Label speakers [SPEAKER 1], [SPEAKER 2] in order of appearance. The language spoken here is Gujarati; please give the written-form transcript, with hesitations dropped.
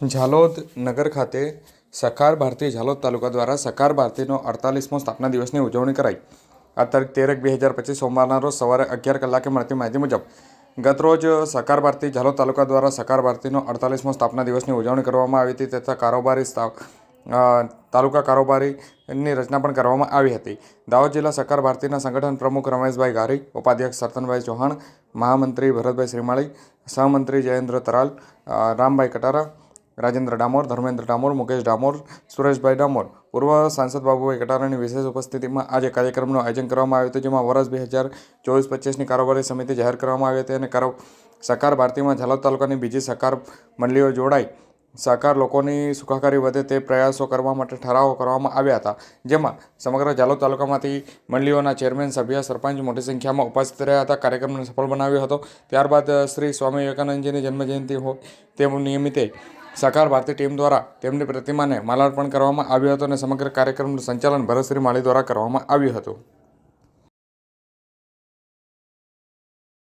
[SPEAKER 1] ઝાલોદ નગર ખાતે સકાર ભારતી ઝાલોદ તાલુકા દ્વારા સકાર ભારતીનો 48મો સ્થાપના દિવસની ઉજવણી કરાઈ। આ તારીખ 13/1/2025 સોમવારના રોજ સવારે 11 કલાકે મળતી માહિતી મુજબ ગતરોજ સકાર ભારતી ઝાલોદ તાલુકા દ્વારા સકાર ભારતીનો 48મો સ્થાપના દિવસની ઉજવણી કરવામાં આવી હતી તથા તાલુકા કારોબારીની રચના પણ કરવામાં આવી હતી। દાહોદ જિલ્લા સકાર ભારતીના સંગઠન પ્રમુખ રમેશભાઈ ગારી, ઉપાધ્યક્ષ સરતનભાઈ ચૌહાણ, મહામંત્રી ભરતભાઈ શ્રીમાળી, સહમંત્રી જયેન્દ્ર તરાલ, રામભાઈ કટારા, રાજેન્દ્ર ડામોર, ધર્મેન્દ્ર ડામોર, મુકેશ ડામોર, સુરેશભાઈ ડામોર, પૂર્વ સાંસદ બાબુભાઈ કટારાની વિશેષ ઉપસ્થિતિમાં આજે કાર્યક્રમનું આયોજન કરવામાં આવ્યું હતું, જેમાં વર્ષ 2024-25ની કારોબારી સમિતિ જાહેર કરવામાં આવી હતી અને સકાર ભારતીમાં ઝાલોદ તાલુકાની બીજી સહકાર મંડળીઓ જોડાઈ સહકાર લોકોની સુખાકારી વધે તે પ્રયાસો કરવા માટે ઠરાવો કરવામાં આવ્યા હતા, જેમાં સમગ્ર ઝાલોદ તાલુકામાંથી મંડળીઓના ચેરમેન, સભ્ય, સરપંચ મોટી સંખ્યામાં ઉપસ્થિત રહ્યા હતા। કાર્યક્રમને સફળ બનાવ્યો હતો। ત્યારબાદ શ્રી સ્વામી વિવેકાનંદજીની જન્મજયંતિ હોય તે નિમિત્તે સકાર ભારતી ટીમ દ્વારા તેમની પ્રતિમાને માલાર્પણ કરવામાં આવ્યું હતું અને સમગ્ર કાર્યક્રમનું સંચાલન ભરત શ્રીમાળી દ્વારા કરવામાં આવ્યું હતું।